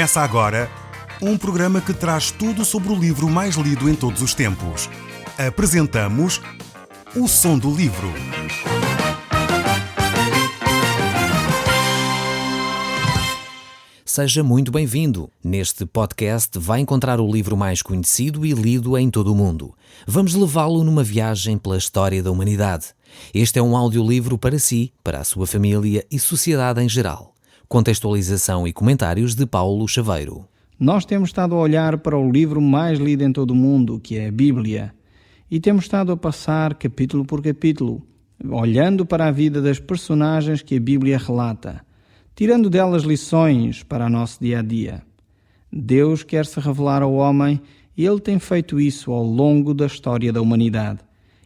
Começa agora um programa que traz tudo sobre o livro mais lido em todos os tempos. Apresentamos O Som do Livro. Seja muito bem-vindo. Neste podcast vai encontrar o livro mais conhecido e lido em todo o mundo. Vamos levá-lo numa viagem pela história da humanidade. Este é um audiolivro para si, para a sua família e sociedade em geral. Contextualização e comentários de Paulo Chaveiro. Nós temos estado a olhar para o livro mais lido em todo o mundo, que é a Bíblia, e temos estado a passar capítulo por capítulo, olhando para a vida das personagens que a Bíblia relata, tirando delas lições para o nosso dia-a-dia. Deus quer se revelar ao homem e Ele tem feito isso ao longo da história da humanidade,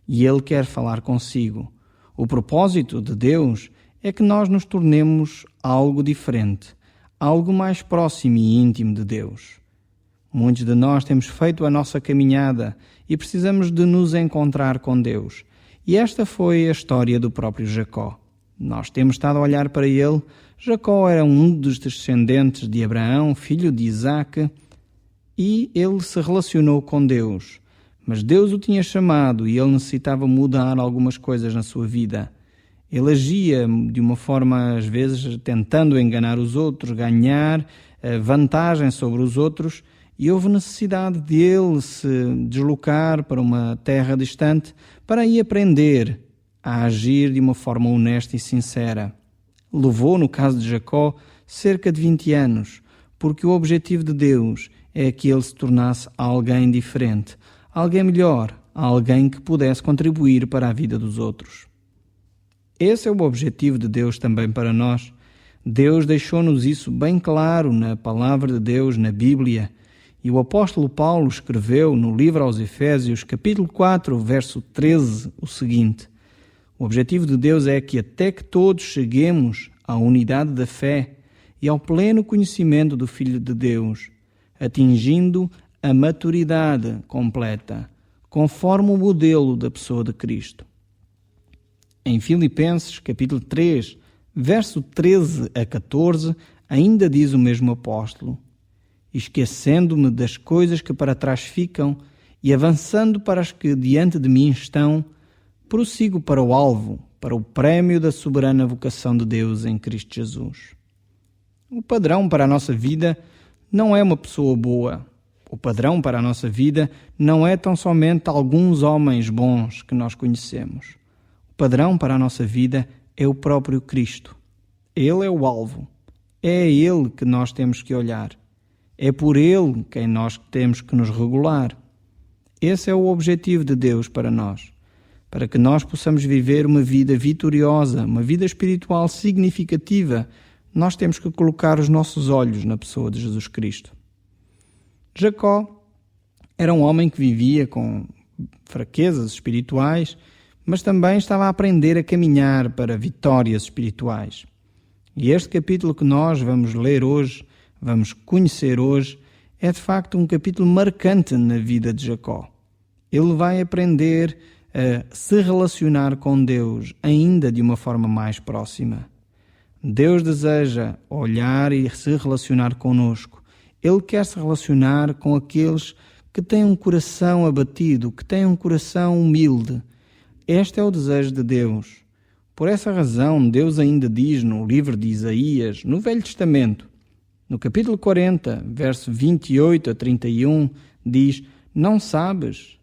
e Ele quer falar consigo. O propósito de Deus é que nós nos tornemos algo diferente, algo mais próximo e íntimo de Deus. Muitos de nós temos feito a nossa caminhada e precisamos de nos encontrar com Deus. E esta foi a história do próprio Jacó. Nós temos estado a olhar para ele. Jacó era um dos descendentes de Abraão, filho de Isaac, e ele se relacionou com Deus. Mas Deus o tinha chamado e ele necessitava mudar algumas coisas na sua vida. Ele agia de uma forma, às vezes, tentando enganar os outros, ganhar vantagem sobre os outros, e houve necessidade de ele se deslocar para uma terra distante para aí aprender a agir de uma forma honesta e sincera. Levou, no caso de Jacó, cerca de 20 anos, porque o objetivo de Deus é que ele se tornasse alguém diferente, alguém melhor, alguém que pudesse contribuir para a vida dos outros. Esse é o objetivo de Deus também para nós. Deus deixou-nos isso bem claro na Palavra de Deus, na Bíblia. E o apóstolo Paulo escreveu no livro aos Efésios, capítulo 4, verso 13, o seguinte: o objetivo de Deus é que até que todos cheguemos à unidade da fé e ao pleno conhecimento do Filho de Deus, atingindo a maturidade completa, conforme o modelo da pessoa de Cristo. Em Filipenses, capítulo 3, verso 13 a 14, ainda diz o mesmo apóstolo: esquecendo-me das coisas que para trás ficam e avançando para as que diante de mim estão, prossigo para o alvo, para o prémio da soberana vocação de Deus em Cristo Jesus. O padrão para a nossa vida não é uma pessoa boa. O padrão para a nossa vida não é tão somente alguns homens bons que nós conhecemos. O padrão para a nossa vida é o próprio Cristo. Ele é o alvo. É a Ele que nós temos que olhar. É por Ele quem nós temos que nos regular. Esse é o objetivo de Deus para nós. Para que nós possamos viver uma vida vitoriosa, uma vida espiritual significativa, nós temos que colocar os nossos olhos na pessoa de Jesus Cristo. Jacó era um homem que vivia com fraquezas espirituais, mas também estava a aprender a caminhar para vitórias espirituais. E este capítulo que nós vamos ler hoje, vamos conhecer hoje, é de facto um capítulo marcante na vida de Jacó. Ele vai aprender a se relacionar com Deus ainda de uma forma mais próxima. Deus deseja olhar e se relacionar conosco. Ele quer se relacionar com aqueles que têm um coração abatido, que têm um coração humilde. Este é o desejo de Deus. Por essa razão, Deus ainda diz no livro de Isaías, no Velho Testamento, no capítulo 40, verso 28 a 31, diz: não sabes,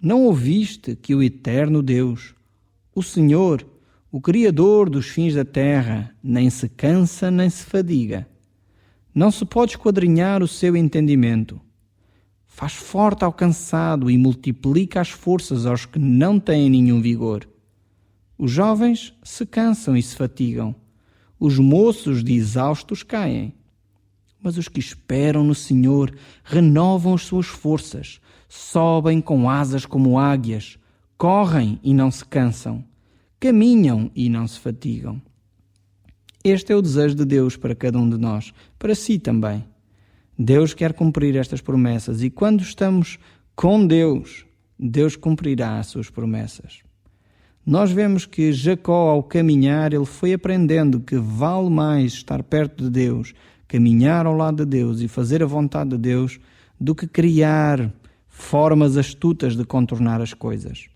não ouviste que o eterno Deus, o Senhor, o Criador dos fins da terra, nem se cansa nem se fadiga. Não se pode esquadrinhar o seu entendimento. Faz forte ao cansado e multiplica as forças aos que não têm nenhum vigor. Os jovens se cansam e se fatigam. Os moços de exaustos caem. Mas os que esperam no Senhor renovam as suas forças, sobem com asas como águias, correm e não se cansam, caminham e não se fatigam. Este é o desejo de Deus para cada um de nós, para si também. Deus quer cumprir estas promessas e quando estamos com Deus, Deus cumprirá as suas promessas. Nós vemos que Jacó, ao caminhar, ele foi aprendendo que vale mais estar perto de Deus, caminhar ao lado de Deus e fazer a vontade de Deus, do que criar formas astutas de contornar as coisas.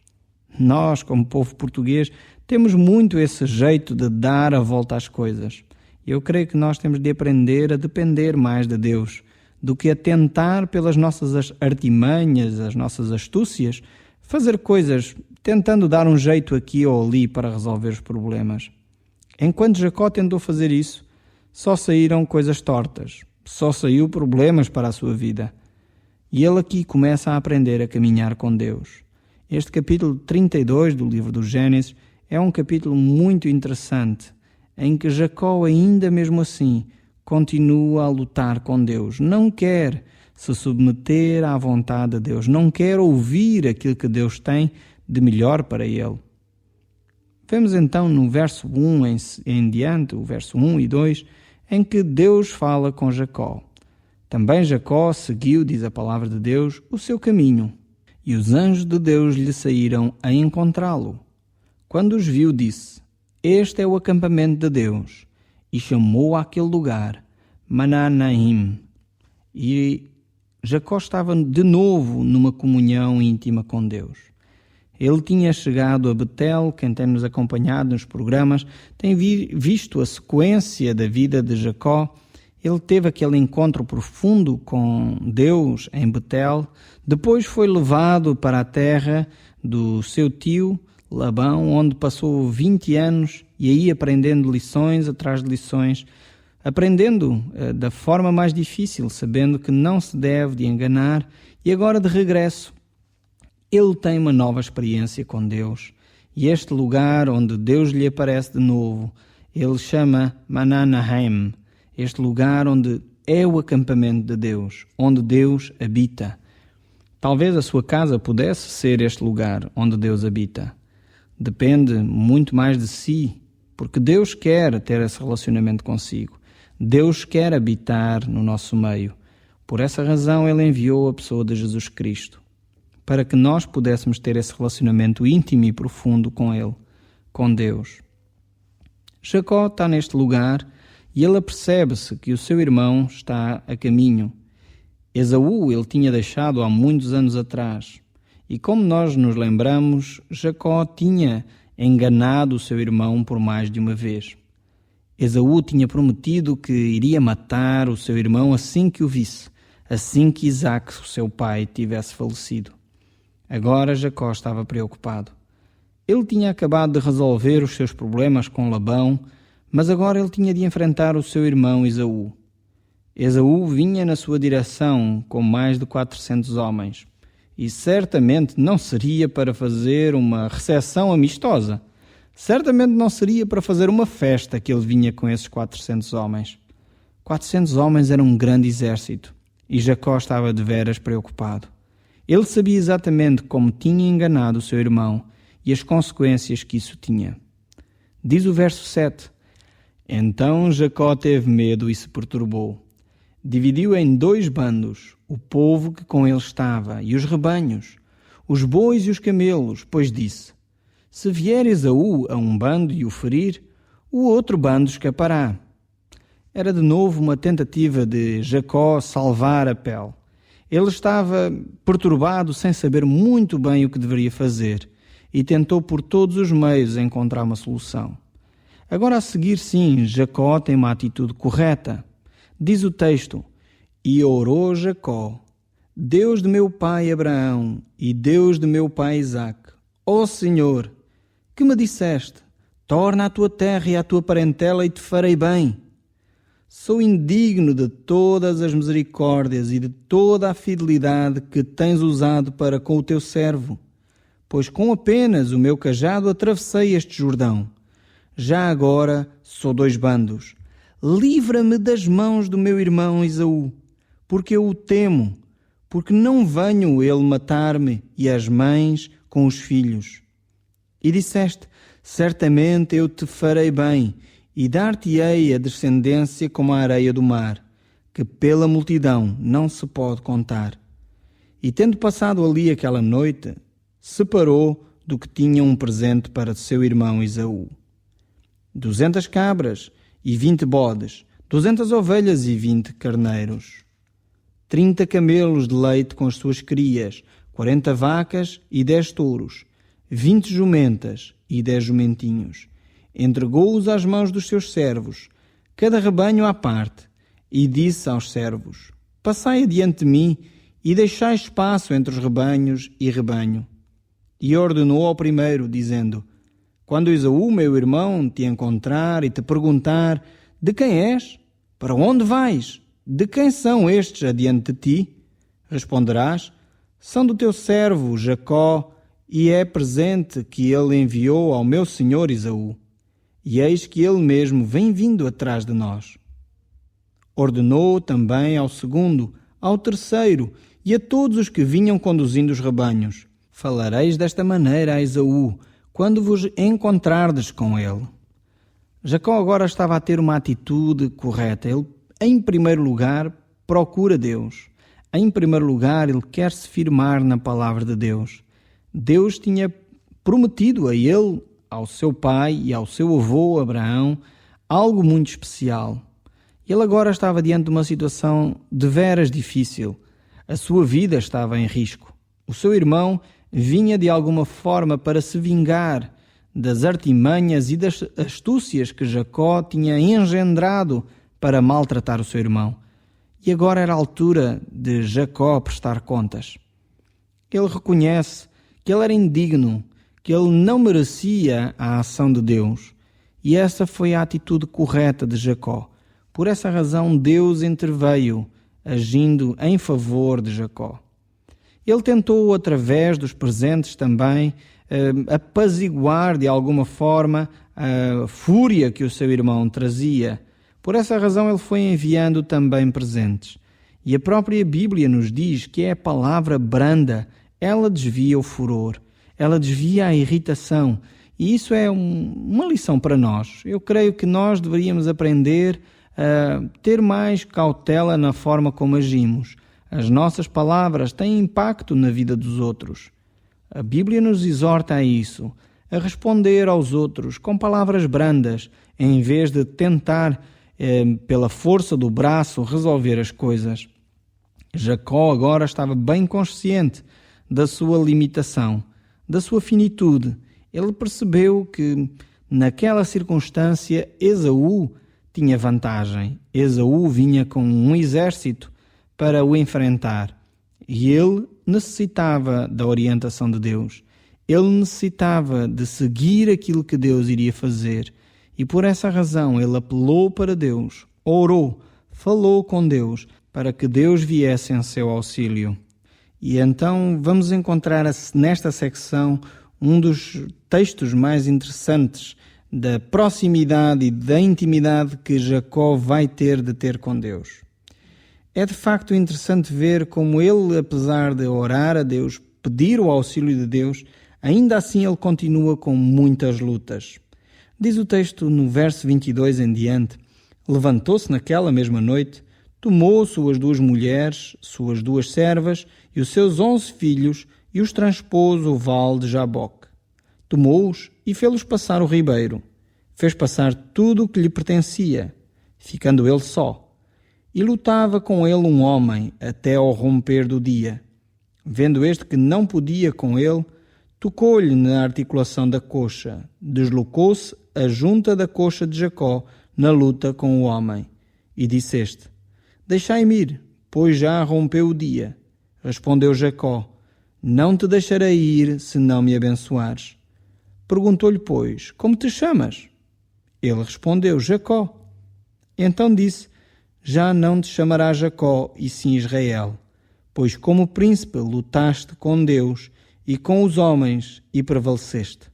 Nós, como povo português, temos muito esse jeito de dar a volta às coisas. Eu creio que nós temos de aprender a depender mais de Deus, do que a tentar pelas nossas artimanhas, as nossas astúcias, fazer coisas tentando dar um jeito aqui ou ali para resolver os problemas. Enquanto Jacó tentou fazer isso, só saíram coisas tortas, só saiu problemas para a sua vida. E ele aqui começa a aprender a caminhar com Deus. Este capítulo 32 do livro do Gênesis é um capítulo muito interessante, em que Jacó, ainda mesmo assim, continua a lutar com Deus. Não quer se submeter à vontade de Deus, não quer ouvir aquilo que Deus tem de melhor para ele. Vemos então no verso 1 em diante, o verso 1 e 2, em que Deus fala com Jacó. Também Jacó seguiu, diz a palavra de Deus, o seu caminho, e os anjos de Deus lhe saíram a encontrá-lo. Quando os viu, disse: Este é o acampamento de Deus, e chamou àquele lugar Mananaim. E Jacó estava de novo numa comunhão íntima com Deus. Ele tinha chegado a Betel. Quem tem nos acompanhado nos programas tem visto a sequência da vida de Jacó. Ele teve aquele encontro profundo com Deus em Betel. Depois foi levado para a terra do seu tio Labão, onde passou 20 anos e aí aprendendo lições atrás de lições, aprendendo da forma mais difícil, sabendo que não se deve de enganar. E agora, de regresso, ele tem uma nova experiência com Deus. E este lugar onde Deus lhe aparece de novo, ele chama Mananaim. Este lugar onde é o acampamento de Deus, onde Deus habita. Talvez a sua casa pudesse ser este lugar onde Deus habita. Depende muito mais de si, porque Deus quer ter esse relacionamento consigo. Deus quer habitar no nosso meio. Por essa razão, Ele enviou a pessoa de Jesus Cristo, para que nós pudéssemos ter esse relacionamento íntimo e profundo com Ele, com Deus. Jacó está neste lugar e ele apercebe-se que o seu irmão está a caminho. Esaú ele tinha deixado há muitos anos atrás. E como nós nos lembramos, Jacó tinha enganado o seu irmão por mais de uma vez. Esaú tinha prometido que iria matar o seu irmão assim que o visse, assim que Isaque, o seu pai, tivesse falecido. Agora Jacó estava preocupado. Ele tinha acabado de resolver os seus problemas com Labão, mas agora ele tinha de enfrentar o seu irmão Esaú. Esaú vinha na sua direção com mais de 400 homens, e certamente não seria para fazer uma recepção amistosa. Certamente não seria para fazer uma festa que ele vinha com esses 400 homens. 400 homens eram um grande exército, e Jacó estava de veras preocupado. Ele sabia exatamente como tinha enganado o seu irmão e as consequências que isso tinha. Diz o verso 7: Então Jacó teve medo e se perturbou. Dividiu em 2 bandos o povo que com ele estava e os rebanhos, os bois e os camelos, pois disse: Se vier Esaú a um bando e o ferir, o outro bando escapará. Era de novo uma tentativa de Jacó salvar a pele. Ele estava perturbado sem saber muito bem o que deveria fazer e tentou por todos os meios encontrar uma solução. Agora a seguir, sim, Jacó tem uma atitude correta. Diz o texto: E orou Jacó: Deus de meu pai Abraão e Deus de meu pai Isaque, ó Senhor, que me disseste: Torna a tua terra e a tua parentela e te farei bem. Sou indigno de todas as misericórdias e de toda a fidelidade que tens usado para com o teu servo, pois com apenas o meu cajado atravessei este Jordão. Já agora sou 2 bandos. Livra-me das mãos do meu irmão Esaú, porque eu o temo, porque não venho ele matar-me e as mães com os filhos. E disseste: Certamente eu te farei bem, e dar-te-ei a descendência como a areia do mar, que pela multidão não se pode contar. E tendo passado ali aquela noite, separou do que tinha um presente para seu irmão Esaú. 200 cabras e 20 bodes, 200 ovelhas e 20 carneiros, 30 camelos de leite com as suas crias, 40 vacas e 10 touros, 20 jumentas e 10 jumentinhos. Entregou-os às mãos dos seus servos, cada rebanho à parte, e disse aos servos: Passai adiante de mim e deixai espaço entre os rebanhos e rebanho. E ordenou ao primeiro, dizendo: Quando Esaú, meu irmão, te encontrar e te perguntar: De quem és? Para onde vais? De quem são estes adiante de ti? Responderás: São do teu servo Jacó, e é presente que ele enviou ao meu senhor Esaú. E eis que ele mesmo vem vindo atrás de nós. Ordenou também ao segundo, ao terceiro e a todos os que vinham conduzindo os rebanhos: Falareis desta maneira a Esaú, quando vos encontrardes com ele. Jacó agora estava a ter uma atitude correta. Ele, em primeiro lugar, procura Deus. Em primeiro lugar, ele quer se firmar na palavra de Deus. Deus tinha prometido a ele, ao seu pai e ao seu avô Abraão, algo muito especial. Ele agora estava diante de uma situação deveras difícil. A sua vida estava em risco. O seu irmão vinha de alguma forma para se vingar das artimanhas e das astúcias que Jacó tinha engendrado para maltratar o seu irmão. E agora era a altura de Jacó prestar contas. Ele reconhece que ele era indigno, que ele não merecia a ação de Deus. E essa foi a atitude correta de Jacó. Por essa razão, Deus interveio, agindo em favor de Jacó. Ele tentou, através dos presentes também, apaziguar de alguma forma a fúria que o seu irmão trazia. Por essa razão, ele foi enviando também presentes. E a própria Bíblia nos diz que é a palavra branda, ela desvia o furor. Ela desvia a irritação, e isso é uma lição para nós. Eu creio que nós deveríamos aprender a ter mais cautela na forma como agimos. As nossas palavras têm impacto na vida dos outros. A Bíblia nos exorta a isso, a responder aos outros com palavras brandas, em vez de tentar, pela força do braço, resolver as coisas. Jacó agora estava bem consciente da sua limitação, da sua finitude. Ele percebeu que, naquela circunstância, Esaú tinha vantagem. Esaú vinha com um exército para o enfrentar. E ele necessitava da orientação de Deus. Ele necessitava de seguir aquilo que Deus iria fazer. E por essa razão ele apelou para Deus, orou, falou com Deus, para que Deus viesse em seu auxílio. E então vamos encontrar nesta secção um dos textos mais interessantes da proximidade e da intimidade que Jacó vai ter de ter com Deus. É de facto interessante ver como ele, apesar de orar a Deus, pedir o auxílio de Deus, ainda assim ele continua com muitas lutas. Diz o texto no verso 22 em diante: Levantou-se naquela mesma noite, tomou suas 2 mulheres, suas 2 servas e os seus 11 filhos e os transpôs o vale de Jaboque. Tomou-os e fê-los passar o ribeiro. Fez passar tudo o que lhe pertencia, ficando ele só. E lutava com ele um homem até ao romper do dia. Vendo este que não podia com ele, tocou-lhe na articulação da coxa. Deslocou-se a junta da coxa de Jacó na luta com o homem. E disse este: Deixai-me ir, pois já rompeu o dia. Respondeu Jacó: Não te deixarei ir, se não me abençoares. Perguntou-lhe, pois, como te chamas? Ele respondeu: Jacó. Então disse: Já não te chamarás Jacó, e sim Israel, pois como príncipe lutaste com Deus e com os homens e prevaleceste.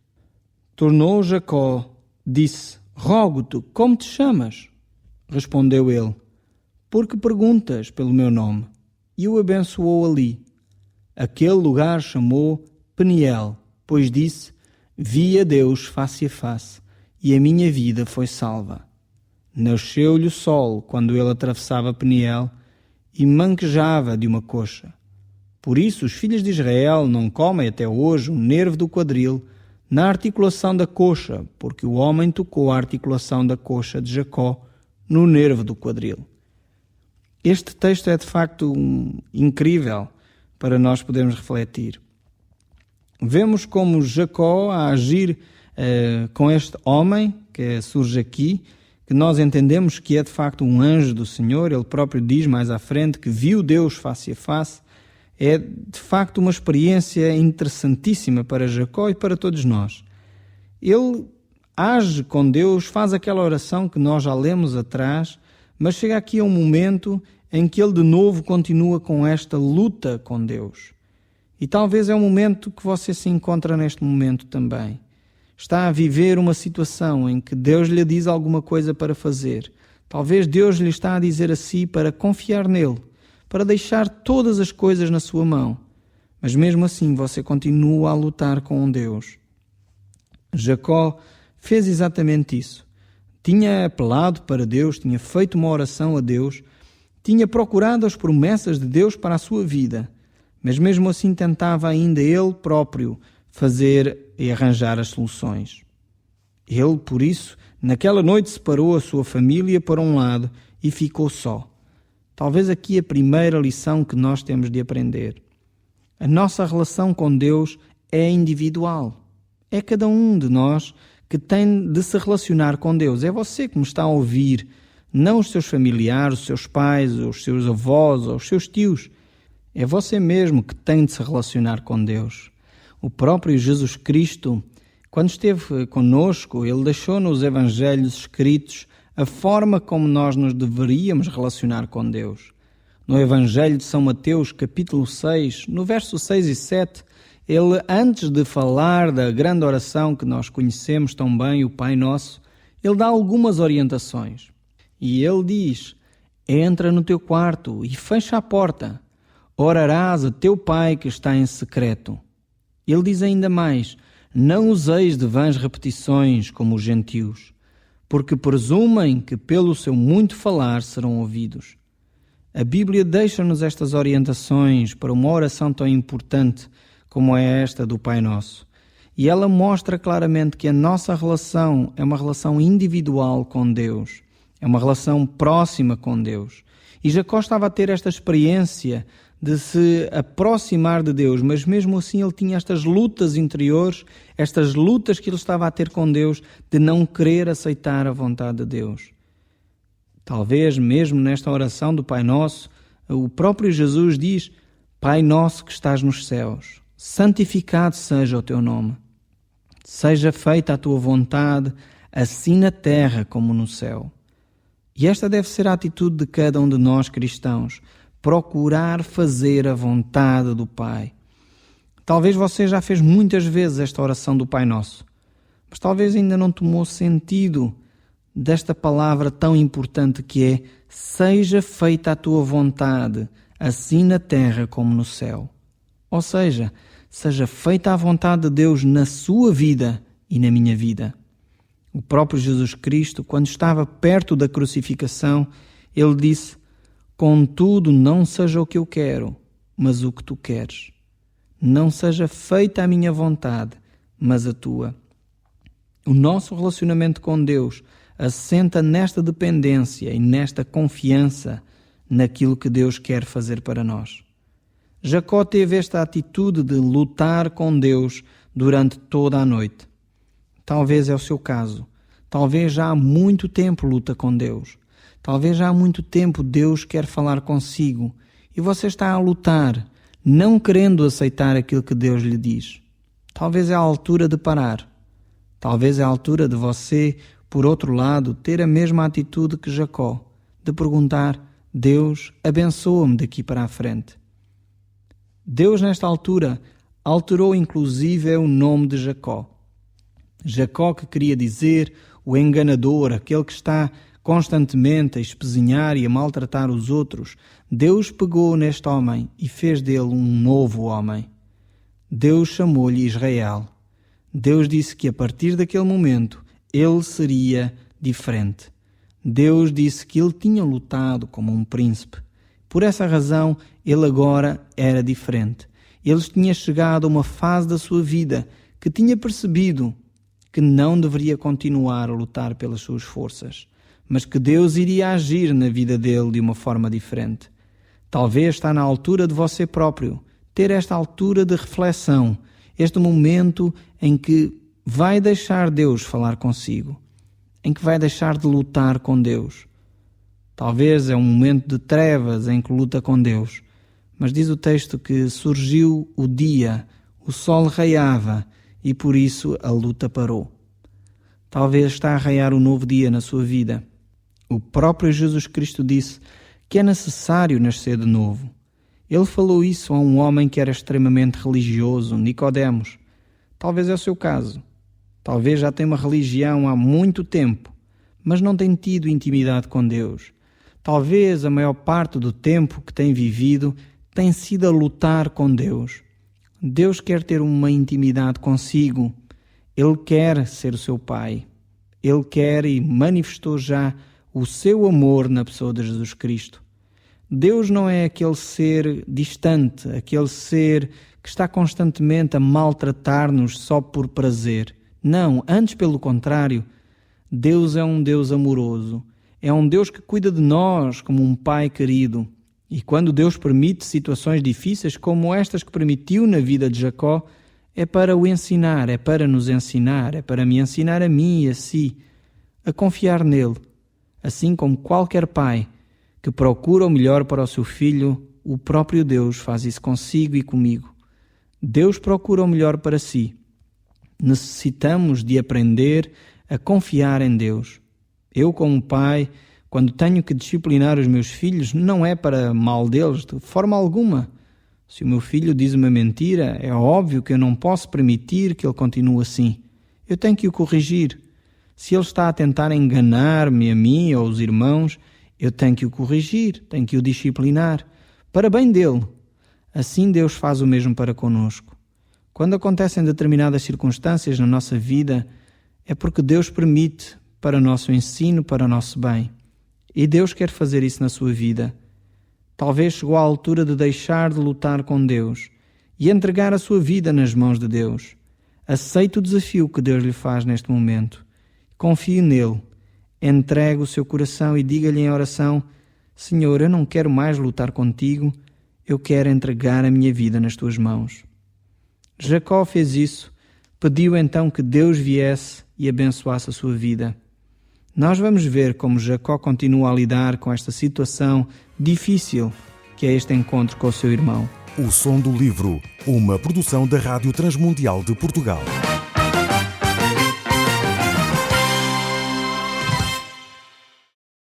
Tornou Jacó, disse: Rogo-te, como te chamas? Respondeu ele: Porque perguntas pelo meu nome? E o abençoou ali. Aquele lugar chamou Peniel, pois disse: Vi a Deus face a face, e a minha vida foi salva. Nasceu-lhe o sol quando ele atravessava Peniel e manquejava de uma coxa. Por isso os filhos de Israel não comem até hoje o nervo do quadril na articulação da coxa, porque o homem tocou a articulação da coxa de Jacó no nervo do quadril. Este texto é de facto incrível para nós podermos refletir. Vemos como Jacó a agir com este homem que surge aqui, que nós entendemos que é de facto um anjo do Senhor. Ele próprio diz mais à frente que viu Deus face a face. É de facto uma experiência interessantíssima para Jacó e para todos nós. Ele age com Deus, faz aquela oração que nós já lemos atrás, mas chega aqui a um momento em que ele de novo continua com esta luta com Deus. E talvez é um momento que você se encontra neste momento também. Está a viver uma situação em que Deus lhe diz alguma coisa para fazer. Talvez Deus lhe está a dizer a si para confiar nele, para deixar todas as coisas na sua mão. Mas mesmo assim você continua a lutar com Deus. Jacó fez exatamente isso. Tinha apelado para Deus, tinha feito uma oração a Deus, tinha procurado as promessas de Deus para a sua vida, mas mesmo assim tentava ainda ele próprio fazer e arranjar as soluções. Ele, por isso, naquela noite separou a sua família para um lado e ficou só. Talvez aqui a primeira lição que nós temos de aprender. A nossa relação com Deus é individual. É cada um de nós que tem de se relacionar com Deus. É você que me está a ouvir, não os seus familiares, os seus pais, os seus avós ou os seus tios. É você mesmo que tem de se relacionar com Deus. O próprio Jesus Cristo, quando esteve conosco, ele deixou nos evangelhos escritos a forma como nós nos deveríamos relacionar com Deus. No Evangelho de São Mateus, capítulo 6, no verso 6 e 7, ele, antes de falar da grande oração que nós conhecemos tão bem, o Pai Nosso, ele dá algumas orientações. E ele diz: entra no teu quarto e fecha a porta. Orarás a teu Pai que está em secreto. Ele diz ainda mais: não useis de vãs repetições como os gentios, porque presumem que pelo seu muito falar serão ouvidos. A Bíblia deixa-nos estas orientações para uma oração tão importante como é esta do Pai Nosso. E ela mostra claramente que a nossa relação é uma relação individual com Deus, é uma relação próxima com Deus. E Jacó estava a ter esta experiência de se aproximar de Deus, mas mesmo assim ele tinha estas lutas interiores, estas lutas que ele estava a ter com Deus, de não querer aceitar a vontade de Deus. Talvez mesmo nesta oração do Pai Nosso, o próprio Jesus diz: Pai Nosso que estás nos céus, santificado seja o teu nome. Seja feita a tua vontade, assim na terra como no céu. E esta deve ser a atitude de cada um de nós cristãos, procurar fazer a vontade do Pai. Talvez você já fez muitas vezes esta oração do Pai Nosso, mas talvez ainda não tomou sentido desta palavra tão importante que é: seja feita a tua vontade, assim na terra como no céu. Ou seja, seja feita a vontade de Deus na sua vida e na minha vida. O próprio Jesus Cristo, quando estava perto da crucificação, ele disse: contudo, não seja o que eu quero, mas o que tu queres. Não seja feita a minha vontade, mas a tua. O nosso relacionamento com Deus assenta nesta dependência e nesta confiança naquilo que Deus quer fazer para nós. Jacó teve esta atitude de lutar com Deus durante toda a noite. Talvez é o seu caso. Talvez já há muito tempo luta com Deus. Talvez já há muito tempo Deus quer falar consigo e você está a lutar, não querendo aceitar aquilo que Deus lhe diz. Talvez é a altura de parar. Talvez é a altura de você, por outro lado, ter a mesma atitude que Jacó, de perguntar: Deus, abençoa-me daqui para a frente. Deus, nesta altura, alterou inclusive o nome de Jacó. Jacó, que queria dizer o enganador, aquele que está constantemente a espezinhar e a maltratar os outros, Deus pegou neste homem e fez dele um novo homem. Deus chamou-lhe Israel. Deus disse que a partir daquele momento ele seria diferente. Deus disse que ele tinha lutado como um príncipe. Por essa razão, ele agora era diferente. Ele tinha chegado a uma fase da sua vida que tinha percebido que não deveria continuar a lutar pelas suas forças, mas que Deus iria agir na vida dele de uma forma diferente. Talvez está na altura de você próprio ter esta altura de reflexão, este momento em que vai deixar Deus falar consigo, em que vai deixar de lutar com Deus. Talvez é um momento de trevas em que luta com Deus, mas diz o texto que surgiu o dia, o sol raiava e por isso a luta parou. Talvez está a raiar um novo dia na sua vida. O próprio Jesus Cristo disse que é necessário nascer de novo. Ele falou isso a um homem que era extremamente religioso, Nicodemos. Talvez é o seu caso. Talvez já tenha uma religião há muito tempo, mas não tem tido intimidade com Deus. Talvez a maior parte do tempo que tem vivido tem sido a lutar com Deus. Deus quer ter uma intimidade consigo. Ele quer ser o seu Pai. Ele quer e manifestou já o seu amor na pessoa de Jesus Cristo. Deus não é aquele ser distante, aquele ser que está constantemente a maltratar-nos só por prazer. Não, antes pelo contrário, Deus é um Deus amoroso. É um Deus que cuida de nós como um Pai querido. E quando Deus permite situações difíceis como estas que permitiu na vida de Jacó, é para o ensinar, é para nos ensinar, é para me ensinar a mim e a si, a confiar nele. Assim como qualquer pai que procura o melhor para o seu filho, o próprio Deus faz isso consigo e comigo. Deus procura o melhor para si. Necessitamos de aprender a confiar em Deus. Eu, como pai, quando tenho que disciplinar os meus filhos, não é para mal deles, de forma alguma. Se o meu filho diz uma mentira, é óbvio que eu não posso permitir que ele continue assim. Eu tenho que o corrigir. Se ele está a tentar enganar-me, a mim ou os irmãos, eu tenho que o corrigir, tenho que o disciplinar, para bem dele. Assim Deus faz o mesmo para conosco. Quando acontecem determinadas circunstâncias na nossa vida, é porque Deus permite para o nosso ensino, para o nosso bem. E Deus quer fazer isso na sua vida. Talvez chegou a altura de deixar de lutar com Deus e entregar a sua vida nas mãos de Deus. Aceite o desafio que Deus lhe faz neste momento. Confie nele. Entregue o seu coração e diga-lhe em oração: Senhor, eu não quero mais lutar contigo, eu quero entregar a minha vida nas tuas mãos. Jacó fez isso, pediu então que Deus viesse e abençoasse a sua vida. Nós vamos ver como Jacó continua a lidar com esta situação difícil que é este encontro com o seu irmão. O Som do Livro, uma produção da Rádio Transmundial de Portugal.